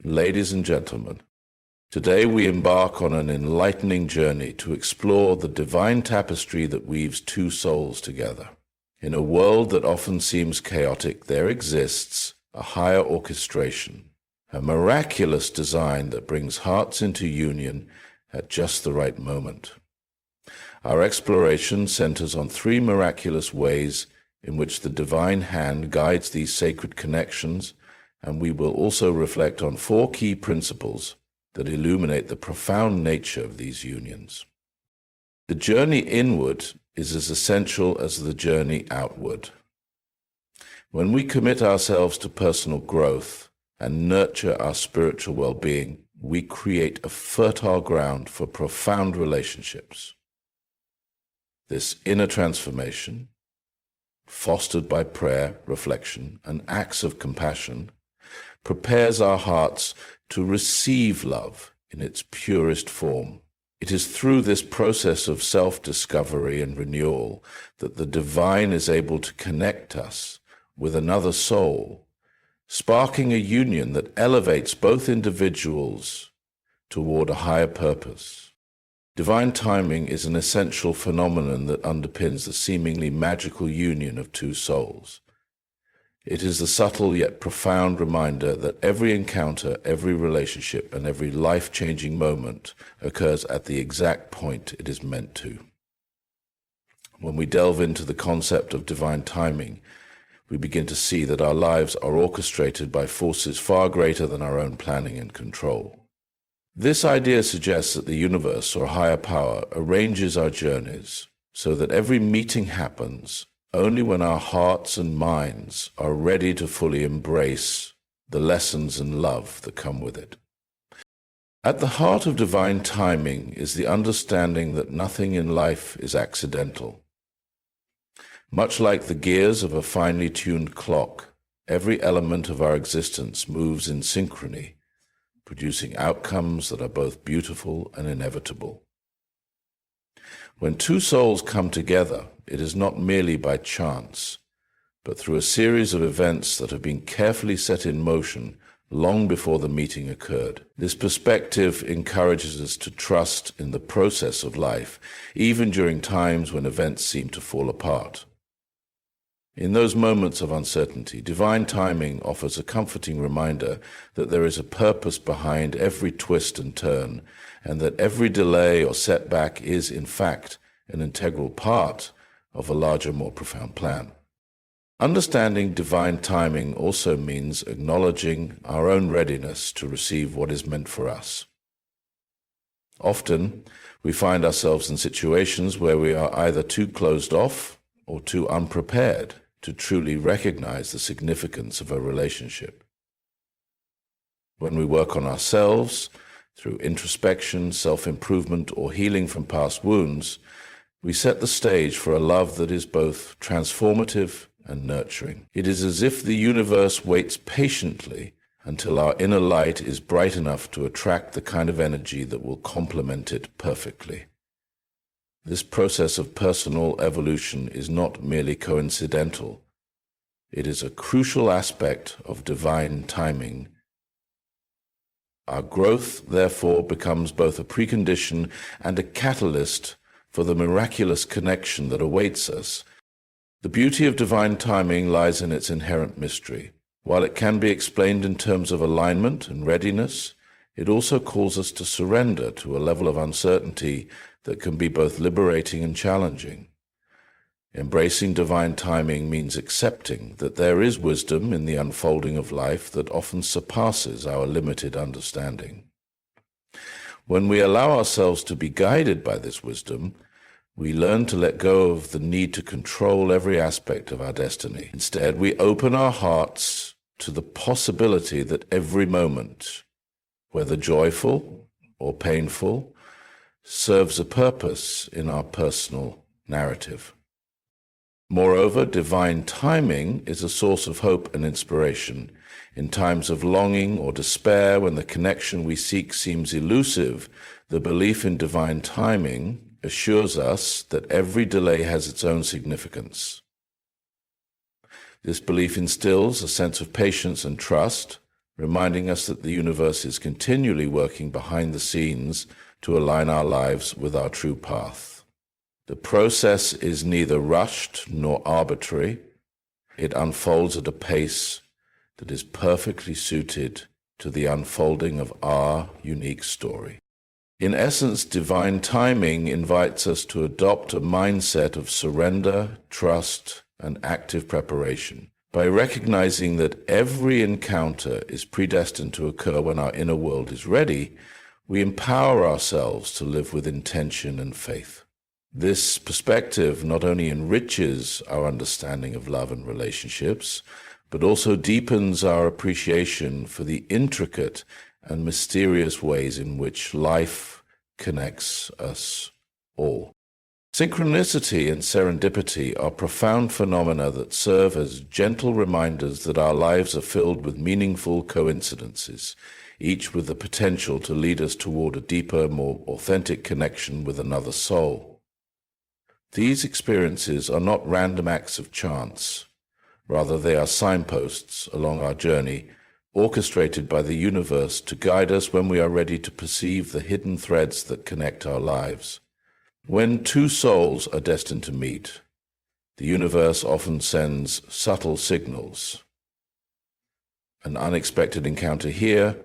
Ladies and gentlemen, today we embark on an enlightening journey to explore the divine tapestry that weaves two souls together. In a world that often seems chaotic, there exists a higher orchestration, a miraculous design that brings hearts into union at just the right moment. Our exploration centers on three miraculous ways in which the divine hand guides these sacred connections, and we will also reflect on four key principles that illuminate the profound nature of these unions. The journey inward is as essential as the journey outward. When we commit ourselves to personal growth and nurture our spiritual well-being, we create a fertile ground for profound relationships. This inner transformation, fostered by prayer, reflection, and acts of compassion, prepares our hearts to receive love in its purest form. It is through this process of self-discovery and renewal that the divine is able to connect us with another soul, sparking a union that elevates both individuals toward a higher purpose. Divine timing is an essential phenomenon that underpins the seemingly magical union of two souls. It is the subtle yet profound reminder that every encounter, every relationship, and every life-changing moment occurs at the exact point it is meant to. When we delve into the concept of divine timing, we begin to see that our lives are orchestrated by forces far greater than our own planning and control. This idea suggests that the universe, or higher power, arranges our journeys so that every meeting happens only when our hearts and minds are ready to fully embrace the lessons and love that come with it. At the heart of divine timing is the understanding that nothing in life is accidental. Much like the gears of a finely tuned clock, every element of our existence moves in synchrony, producing outcomes that are both beautiful and inevitable. When two souls come together, it is not merely by chance, but through a series of events that have been carefully set in motion long before the meeting occurred. This perspective encourages us to trust in the process of life, even during times when events seem to fall apart. In those moments of uncertainty, divine timing offers a comforting reminder that there is a purpose behind every twist and turn, and that every delay or setback is, in fact, an integral part of a larger, more profound plan. Understanding divine timing also means acknowledging our own readiness to receive what is meant for us. Often, we find ourselves in situations where we are either too closed off or too unprepared to truly recognize the significance of a relationship. When we work on ourselves, through introspection, self-improvement, or healing from past wounds, we set the stage for a love that is both transformative and nurturing. It is as if the universe waits patiently until our inner light is bright enough to attract the kind of energy that will complement it perfectly. This process of personal evolution is not merely coincidental. It is a crucial aspect of divine timing. Our growth, therefore, becomes both a precondition and a catalyst for the miraculous connection that awaits us. The beauty of divine timing lies in its inherent mystery. While it can be explained in terms of alignment and readiness, it also calls us to surrender to a level of uncertainty that can be both liberating and challenging. Embracing divine timing means accepting that there is wisdom in the unfolding of life that often surpasses our limited understanding. When we allow ourselves to be guided by this wisdom, we learn to let go of the need to control every aspect of our destiny. Instead, we open our hearts to the possibility that every moment, whether joyful or painful, serves a purpose in our personal narrative. Moreover, divine timing is a source of hope and inspiration. In times of longing or despair, when the connection we seek seems elusive, the belief in divine timing assures us that every delay has its own significance. This belief instills a sense of patience and trust, reminding us that the universe is continually working behind the scenes to align our lives with our true path. The process is neither rushed nor arbitrary. It unfolds at a pace that is perfectly suited to the unfolding of our unique story. In essence, divine timing invites us to adopt a mindset of surrender, trust, and active preparation. By recognizing that every encounter is predestined to occur when our inner world is ready, we empower ourselves to live with intention and faith. This perspective not only enriches our understanding of love and relationships, but also deepens our appreciation for the intricate and mysterious ways in which life connects us all. Synchronicity and serendipity are profound phenomena that serve as gentle reminders that our lives are filled with meaningful coincidences, each with the potential to lead us toward a deeper, more authentic connection with another soul. These experiences are not random acts of chance. Rather, they are signposts along our journey, orchestrated by the universe to guide us when we are ready to perceive the hidden threads that connect our lives. When two souls are destined to meet, the universe often sends subtle signals. An unexpected encounter here,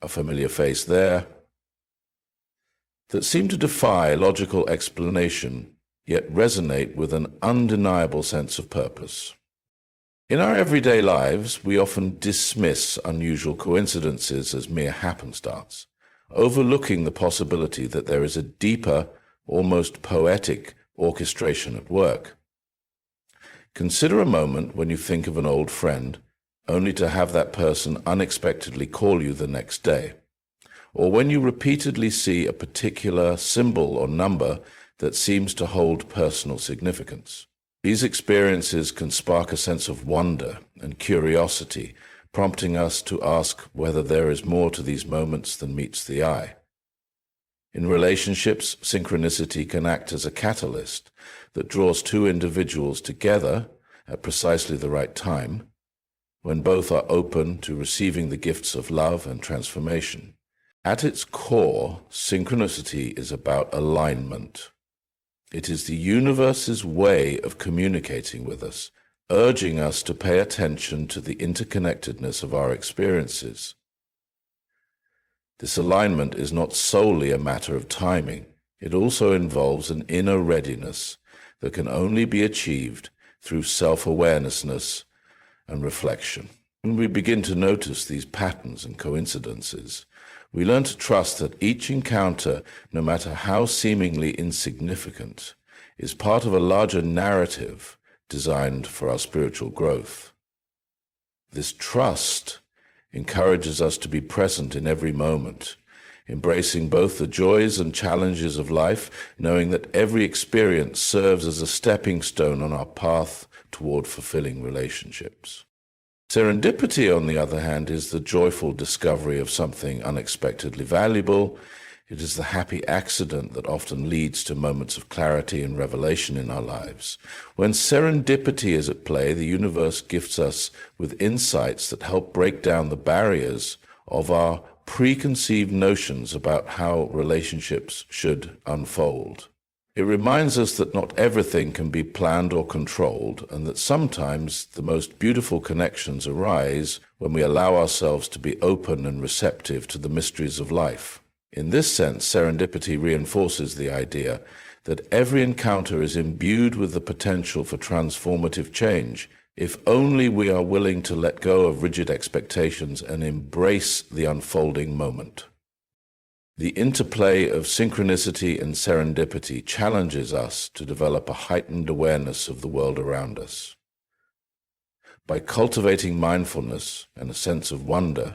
a familiar face there, that seem to defy logical explanation, yet resonate with an undeniable sense of purpose. In our everyday lives, we often dismiss unusual coincidences as mere happenstance, overlooking the possibility that there is a deeper, almost poetic orchestration at work. Consider a moment when you think of an old friend, only to have that person unexpectedly call you the next day, or when you repeatedly see a particular symbol or number that seems to hold personal significance. These experiences can spark a sense of wonder and curiosity, prompting us to ask whether there is more to these moments than meets the eye. In relationships, synchronicity can act as a catalyst that draws two individuals together at precisely the right time, when both are open to receiving the gifts of love and transformation. At its core, synchronicity is about alignment. It is the universe's way of communicating with us, urging us to pay attention to the interconnectedness of our experiences. This alignment is not solely a matter of timing. It also involves an inner readiness that can only be achieved through self-awareness and reflection. When we begin to notice these patterns and coincidences, we learn to trust that each encounter, no matter how seemingly insignificant, is part of a larger narrative designed for our spiritual growth. This trust encourages us to be present in every moment, embracing both the joys and challenges of life, knowing that every experience serves as a stepping stone on our path toward fulfilling relationships. Serendipity, on the other hand, is the joyful discovery of something unexpectedly valuable. It is the happy accident that often leads to moments of clarity and revelation in our lives. When serendipity is at play, the universe gifts us with insights that help break down the barriers of our preconceived notions about how relationships should unfold. It reminds us that not everything can be planned or controlled, and that sometimes the most beautiful connections arise when we allow ourselves to be open and receptive to the mysteries of life. In this sense, serendipity reinforces the idea that every encounter is imbued with the potential for transformative change, if only we are willing to let go of rigid expectations and embrace the unfolding moment. The interplay of synchronicity and serendipity challenges us to develop a heightened awareness of the world around us. By cultivating mindfulness and a sense of wonder,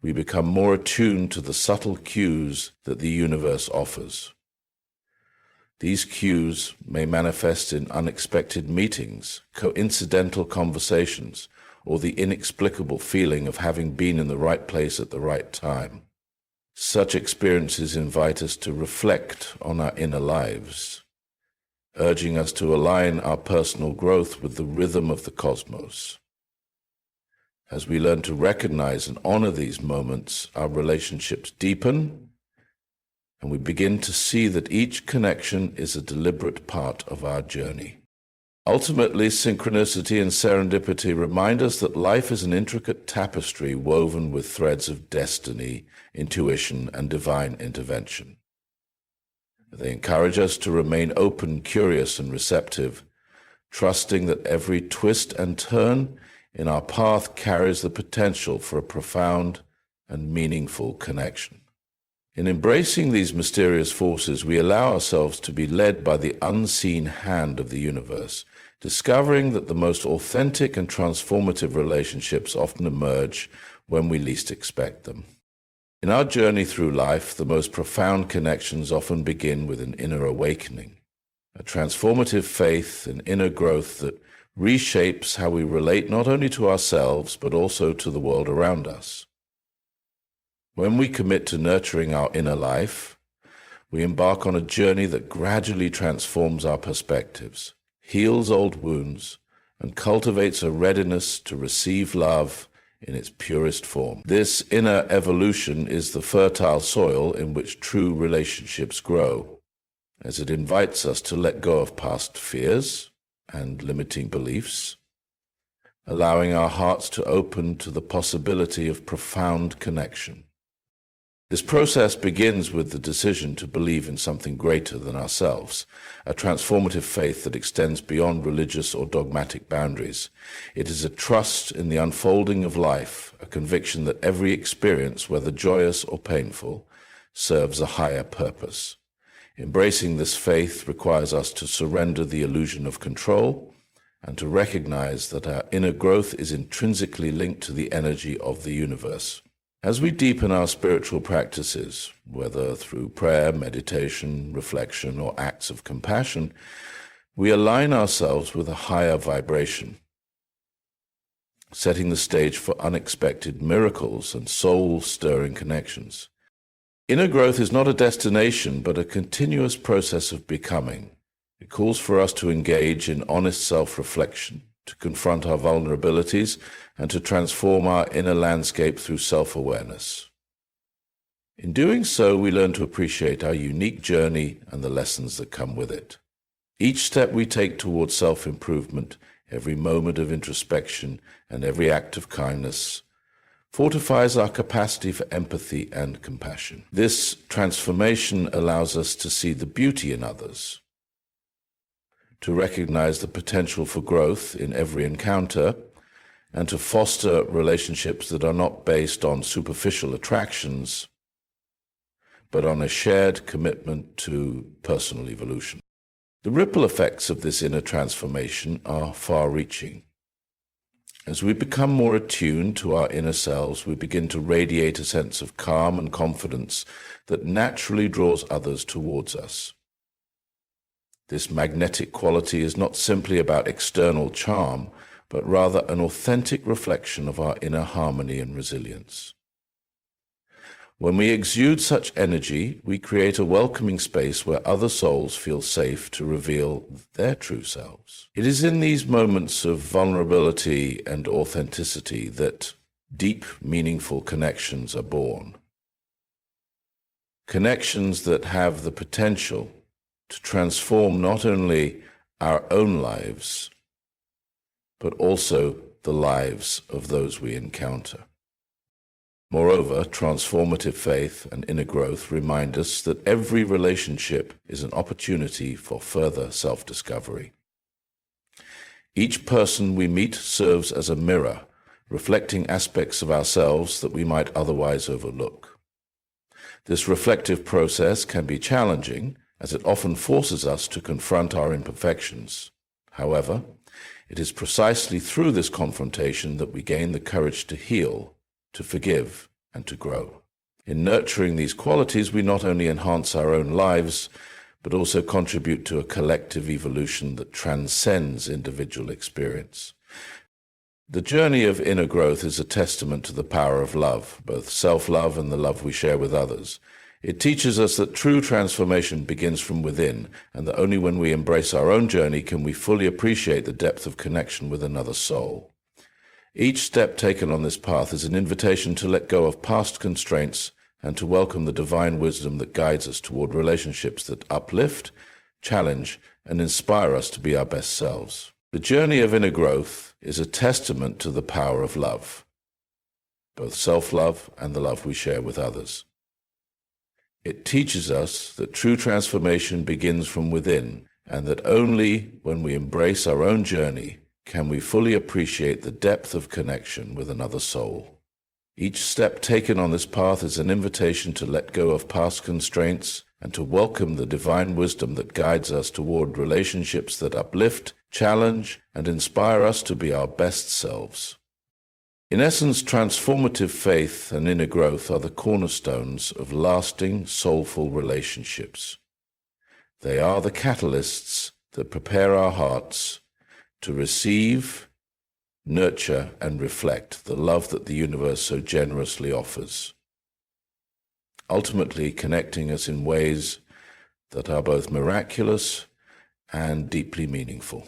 we become more attuned to the subtle cues that the universe offers. These cues may manifest in unexpected meetings, coincidental conversations, or the inexplicable feeling of having been in the right place at the right time. Such experiences invite us to reflect on our inner lives, urging us to align our personal growth with the rhythm of the cosmos. As we learn to recognize and honor these moments, our relationships deepen, and we begin to see that each connection is a deliberate part of our journey. Ultimately, synchronicity and serendipity remind us that life is an intricate tapestry woven with threads of destiny, intuition, and divine intervention. They encourage us to remain open, curious, and receptive, trusting that every twist and turn in our path carries the potential for a profound and meaningful connection. In embracing these mysterious forces, we allow ourselves to be led by the unseen hand of the universe, discovering that the most authentic and transformative relationships often emerge when we least expect them. In our journey through life, the most profound connections often begin with an inner awakening, a transformative faith and inner growth that reshapes how we relate not only to ourselves, but also to the world around us. When we commit to nurturing our inner life, we embark on a journey that gradually transforms our perspectives, heals old wounds, and cultivates a readiness to receive love in its purest form. This inner evolution is the fertile soil in which true relationships grow, as it invites us to let go of past fears and limiting beliefs, allowing our hearts to open to the possibility of profound connection. This process begins with the decision to believe in something greater than ourselves, a transformative faith that extends beyond religious or dogmatic boundaries. It is a trust in the unfolding of life, a conviction that every experience, whether joyous or painful, serves a higher purpose. Embracing this faith requires us to surrender the illusion of control and to recognize that our inner growth is intrinsically linked to the energy of the universe. As we deepen our spiritual practices, whether through prayer, meditation, reflection, or acts of compassion, we align ourselves with a higher vibration, setting the stage for unexpected miracles and soul-stirring connections. Inner growth is not a destination, but a continuous process of becoming. It calls for us to engage in honest self-reflection, to confront our vulnerabilities, and to transform our inner landscape through self-awareness. In doing so, we learn to appreciate our unique journey and the lessons that come with it. Each step we take towards self-improvement, every moment of introspection, and every act of kindness fortifies our capacity for empathy and compassion. This transformation allows us to see the beauty in others, to recognize the potential for growth in every encounter, and to foster relationships that are not based on superficial attractions, but on a shared commitment to personal evolution. The ripple effects of this inner transformation are far-reaching. As we become more attuned to our inner selves, we begin to radiate a sense of calm and confidence that naturally draws others towards us. This magnetic quality is not simply about external charm, but rather an authentic reflection of our inner harmony and resilience. When we exude such energy, we create a welcoming space where other souls feel safe to reveal their true selves. It is in these moments of vulnerability and authenticity that deep, meaningful connections are born. Connections that have the potential to transform not only our own lives, but also the lives of those we encounter. Moreover, transformative faith and inner growth remind us that every relationship is an opportunity for further self-discovery. Each person we meet serves as a mirror, reflecting aspects of ourselves that we might otherwise overlook. This reflective process can be challenging, as it often forces us to confront our imperfections. However, it is precisely through this confrontation that we gain the courage to heal, to forgive, and to grow. In nurturing these qualities, we not only enhance our own lives, but also contribute to a collective evolution that transcends individual experience. The journey of inner growth is a testament to the power of love, both self-love and the love we share with others. It teaches us that true transformation begins from within, and that only when we embrace our own journey can we fully appreciate the depth of connection with another soul. Each step taken on this path is an invitation to let go of past constraints and to welcome the divine wisdom that guides us toward relationships that uplift, challenge, and inspire us to be our best selves. The journey of inner growth is a testament to the power of love, both self-love and the love we share with others. It teaches us that true transformation begins from within, and that only when we embrace our own journey can we fully appreciate the depth of connection with another soul. Each step taken on this path is an invitation to let go of past constraints and to welcome the divine wisdom that guides us toward relationships that uplift, challenge, and inspire us to be our best selves. In essence, transformative faith and inner growth are the cornerstones of lasting, soulful relationships. They are the catalysts that prepare our hearts to receive, nurture, and reflect the love that the universe so generously offers, ultimately connecting us in ways that are both miraculous and deeply meaningful.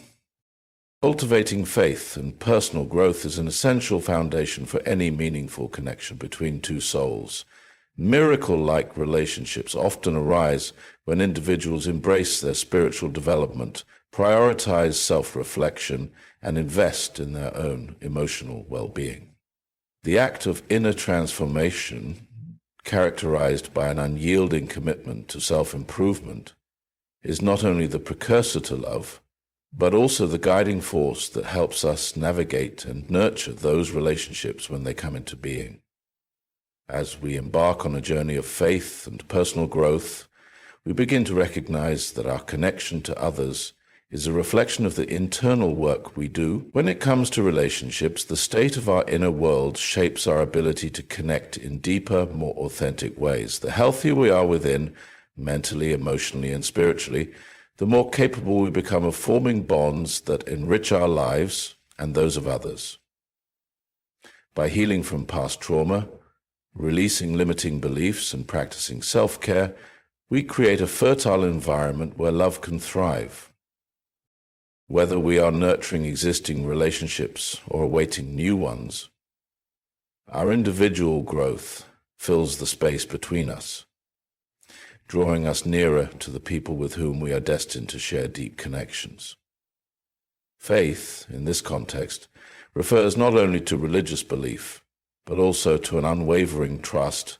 Cultivating faith and personal growth is an essential foundation for any meaningful connection between two souls. Miracle-like relationships often arise when individuals embrace their spiritual development, prioritize self-reflection, and invest in their own emotional well-being. The act of inner transformation, characterized by an unyielding commitment to self-improvement, is not only the precursor to love, but also the guiding force that helps us navigate and nurture those relationships when they come into being. As we embark on a journey of faith and personal growth, we begin to recognize that our connection to others is a reflection of the internal work we do. When it comes to relationships, the state of our inner world shapes our ability to connect in deeper, more authentic ways. The healthier we are within, mentally, emotionally, and spiritually, the more capable we become of forming bonds that enrich our lives and those of others. By healing from past trauma, releasing limiting beliefs, and practicing self-care, we create a fertile environment where love can thrive. Whether we are nurturing existing relationships or awaiting new ones, our individual growth fills the space between us, drawing us nearer to the people with whom we are destined to share deep connections. Faith, in this context, refers not only to religious belief, but also to an unwavering trust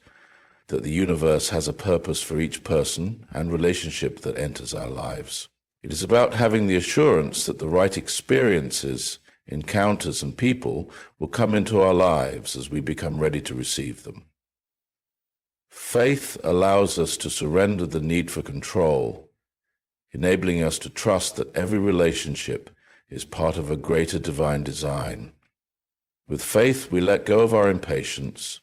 that the universe has a purpose for each person and relationship that enters our lives. It is about having the assurance that the right experiences, encounters, and people will come into our lives as we become ready to receive them. Faith allows us to surrender the need for control, enabling us to trust that every relationship is part of a greater divine design. With faith, we let go of our impatience,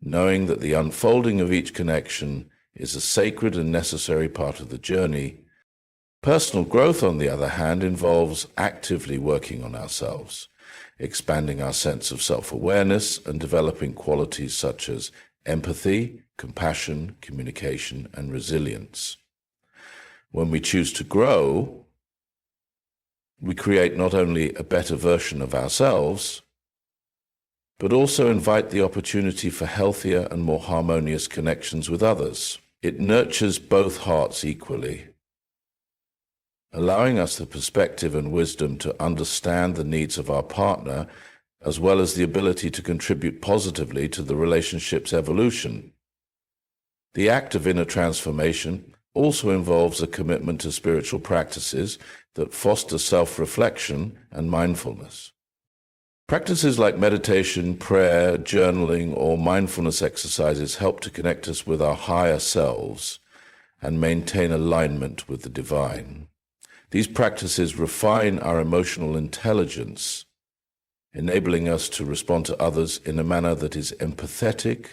knowing that the unfolding of each connection is a sacred and necessary part of the journey. Personal growth, on the other hand, involves actively working on ourselves, expanding our sense of self-awareness and developing qualities such as empathy, compassion, communication, and resilience. When we choose to grow, we create not only a better version of ourselves, but also invite the opportunity for healthier and more harmonious connections with others. It nurtures both hearts equally, allowing us the perspective and wisdom to understand the needs of our partner, as well as the ability to contribute positively to the relationship's evolution. The act of inner transformation also involves a commitment to spiritual practices that foster self-reflection and mindfulness. Practices like meditation, prayer, journaling, or mindfulness exercises help to connect us with our higher selves and maintain alignment with the divine. These practices refine our emotional intelligence, enabling us to respond to others in a manner that is empathetic,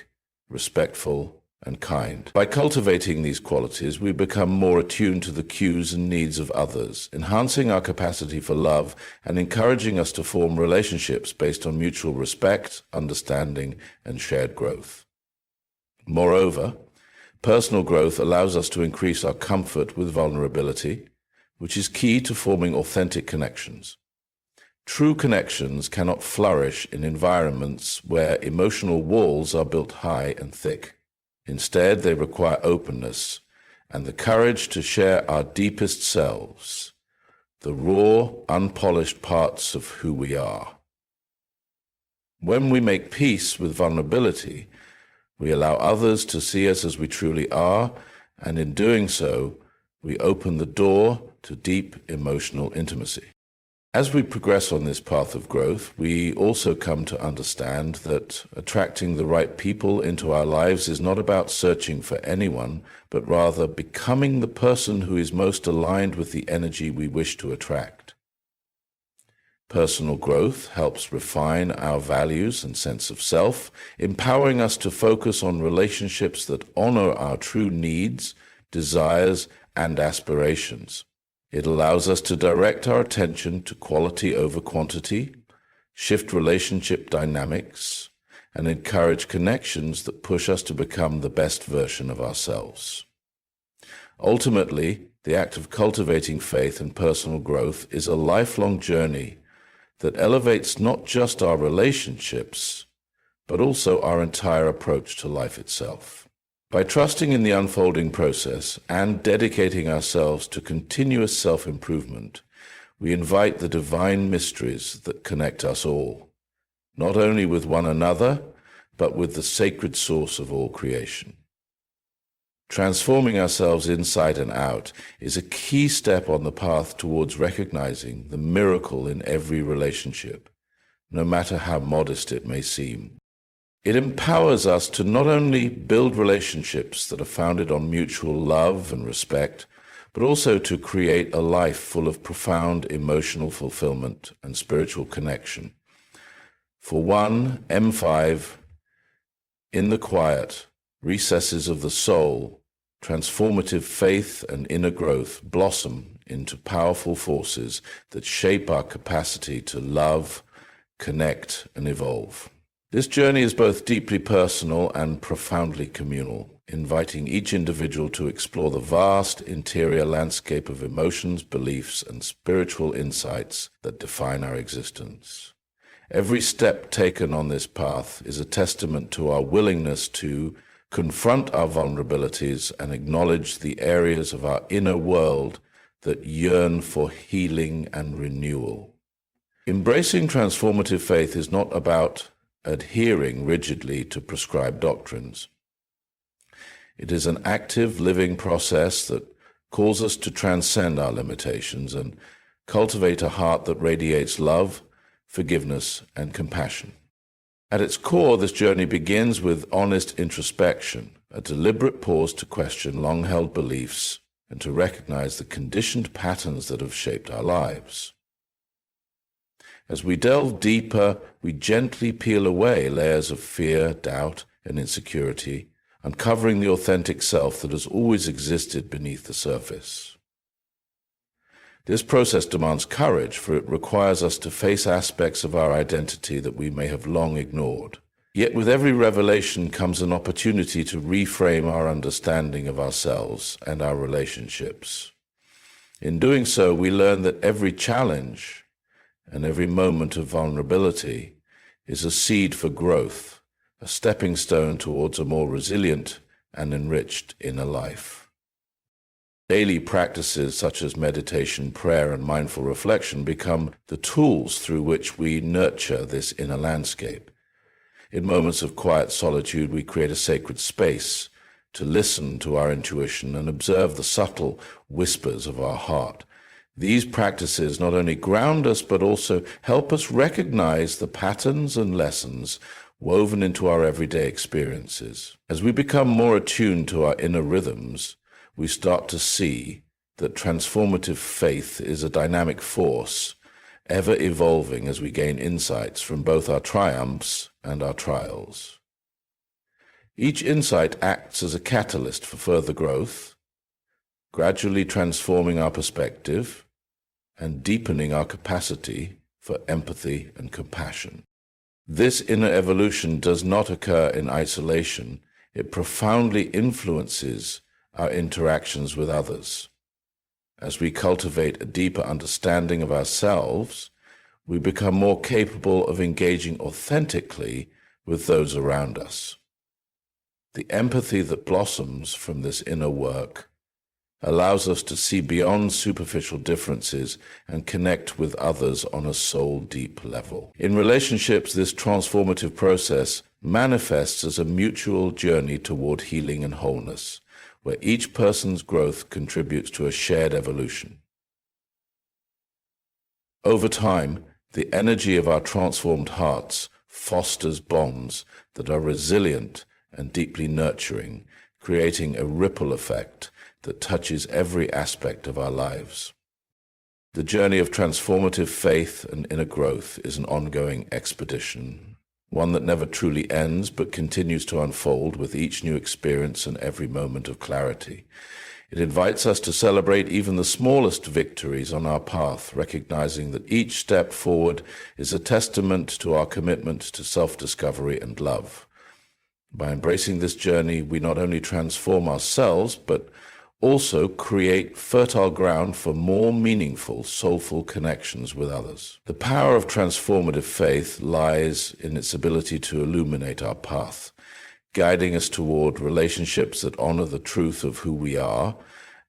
respectful, and kind. By cultivating these qualities, we become more attuned to the cues and needs of others, enhancing our capacity for love and encouraging us to form relationships based on mutual respect, understanding, and shared growth. Moreover, personal growth allows us to increase our comfort with vulnerability, which is key to forming authentic connections. True connections cannot flourish in environments where emotional walls are built high and thick. Instead, they require openness and the courage to share our deepest selves, the raw, unpolished parts of who we are. When we make peace with vulnerability, we allow others to see us as we truly are, and in doing so, we open the door to deep emotional intimacy. As we progress on this path of growth, we also come to understand that attracting the right people into our lives is not about searching for anyone, but rather becoming the person who is most aligned with the energy we wish to attract. Personal growth helps refine our values and sense of self, empowering us to focus on relationships that honor our true needs, desires, and aspirations. It allows us to direct our attention to quality over quantity, shift relationship dynamics, and encourage connections that push us to become the best version of ourselves. Ultimately, the act of cultivating faith and personal growth is a lifelong journey that elevates not just our relationships, but also our entire approach to life itself. By trusting in the unfolding process and dedicating ourselves to continuous self-improvement, we invite the divine mysteries that connect us all, not only with one another, but with the sacred source of all creation. Transforming ourselves inside and out is a key step on the path towards recognizing the miracle in every relationship, no matter how modest it may seem. It empowers us to not only build relationships that are founded on mutual love and respect, but also to create a life full of profound emotional fulfillment and spiritual connection. For one, M5, in the quiet recesses of the soul, transformative faith and inner growth blossom into powerful forces that shape our capacity to love, connect, and evolve. This journey is both deeply personal and profoundly communal, inviting each individual to explore the vast interior landscape of emotions, beliefs, and spiritual insights that define our existence. Every step taken on this path is a testament to our willingness to confront our vulnerabilities and acknowledge the areas of our inner world that yearn for healing and renewal. Embracing transformative faith is not about adhering rigidly to prescribed doctrines. It is an active, living process that calls us to transcend our limitations and cultivate a heart that radiates love, forgiveness, and compassion. At its core, this journey begins with honest introspection, a deliberate pause to question long-held beliefs and to recognize the conditioned patterns that have shaped our lives. As we delve deeper, we gently peel away layers of fear, doubt, and insecurity, uncovering the authentic self that has always existed beneath the surface. This process demands courage, for it requires us to face aspects of our identity that we may have long ignored. Yet with every revelation comes an opportunity to reframe our understanding of ourselves and our relationships. In doing so, we learn that every challenge and every moment of vulnerability is a seed for growth, a stepping stone towards a more resilient and enriched inner life. Daily practices such as meditation, prayer, and mindful reflection become the tools through which we nurture this inner landscape. In moments of quiet solitude, we create a sacred space to listen to our intuition and observe the subtle whispers of our heart. These practices not only ground us, but also help us recognize the patterns and lessons woven into our everyday experiences. As we become more attuned to our inner rhythms, we start to see that transformative faith is a dynamic force, ever evolving as we gain insights from both our triumphs and our trials. Each insight acts as a catalyst for further growth, gradually transforming our perspective and deepening our capacity for empathy and compassion. This inner evolution does not occur in isolation. It profoundly influences our interactions with others. As we cultivate a deeper understanding of ourselves, we become more capable of engaging authentically with those around us. The empathy that blossoms from this inner work allows us to see beyond superficial differences and connect with others on a soul-deep level. In relationships, this transformative process manifests as a mutual journey toward healing and wholeness, where each person's growth contributes to a shared evolution. Over time, the energy of our transformed hearts fosters bonds that are resilient and deeply nurturing, creating a ripple effect that touches every aspect of our lives. The journey of transformative faith and inner growth is an ongoing expedition, one that never truly ends but continues to unfold with each new experience and every moment of clarity. It invites us to celebrate even the smallest victories on our path, recognizing that each step forward is a testament to our commitment to self-discovery and love. By embracing this journey, we not only transform ourselves, but also create fertile ground for more meaningful, soulful connections with others. The power of transformative faith lies in its ability to illuminate our path, guiding us toward relationships that honor the truth of who we are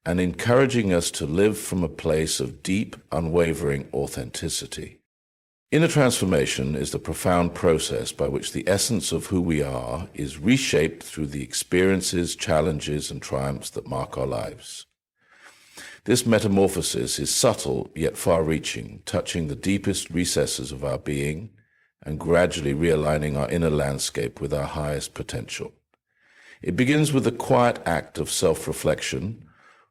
and encouraging us to live from a place of deep, unwavering authenticity. Inner transformation is the profound process by which the essence of who we are is reshaped through the experiences, challenges, and triumphs that mark our lives. This metamorphosis is subtle yet far-reaching, touching the deepest recesses of our being and gradually realigning our inner landscape with our highest potential. It begins with a quiet act of self-reflection,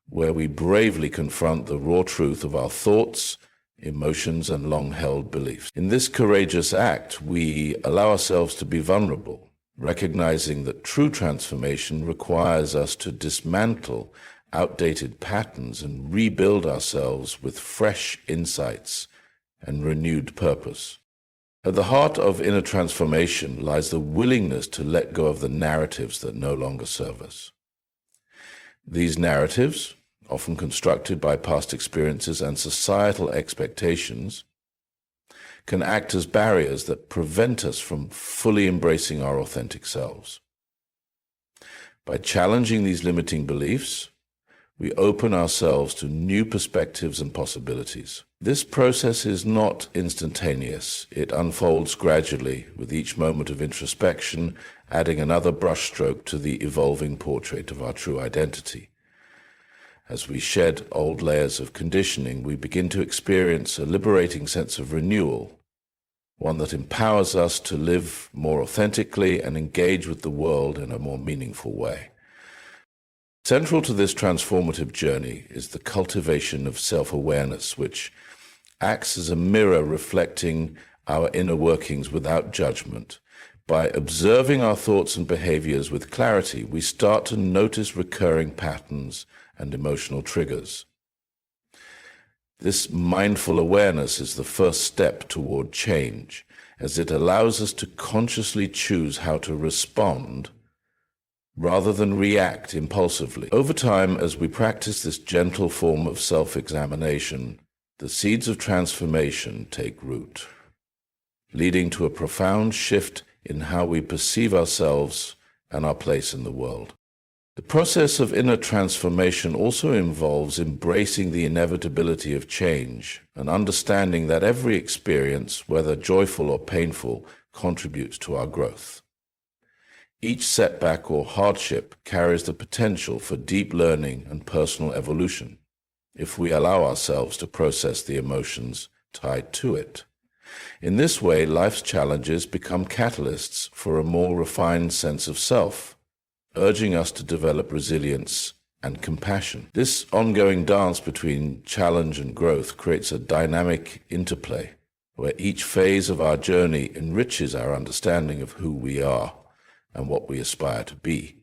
where we bravely confront the raw truth of our thoughts, emotions, and long-held beliefs. In this courageous act, we allow ourselves to be vulnerable, recognizing that true transformation requires us to dismantle outdated patterns and rebuild ourselves with fresh insights and renewed purpose. At the heart of inner transformation lies the willingness to let go of the narratives that no longer serve us. These narratives, often constructed by past experiences and societal expectations, can act as barriers that prevent us from fully embracing our authentic selves. By challenging these limiting beliefs, we open ourselves to new perspectives and possibilities. This process is not instantaneous. It unfolds gradually, with each moment of introspection adding another brushstroke to the evolving portrait of our true identity. As we shed old layers of conditioning, we begin to experience a liberating sense of renewal, one that empowers us to live more authentically and engage with the world in a more meaningful way. Central to this transformative journey is the cultivation of self-awareness, which acts as a mirror reflecting our inner workings without judgment. By observing our thoughts and behaviors with clarity, we start to notice recurring patterns and emotional triggers. This mindful awareness is the first step toward change, as it allows us to consciously choose how to respond rather than react impulsively. Over time, as we practice this gentle form of self-examination, the seeds of transformation take root, leading to a profound shift in how we perceive ourselves and our place in the world. The process of inner transformation also involves embracing the inevitability of change and understanding that every experience, whether joyful or painful, contributes to our growth. Each setback or hardship carries the potential for deep learning and personal evolution, if we allow ourselves to process the emotions tied to it. In this way, life's challenges become catalysts for a more refined sense of self, urging us to develop resilience and compassion. This ongoing dance between challenge and growth creates a dynamic interplay, where each phase of our journey enriches our understanding of who we are and what we aspire to be.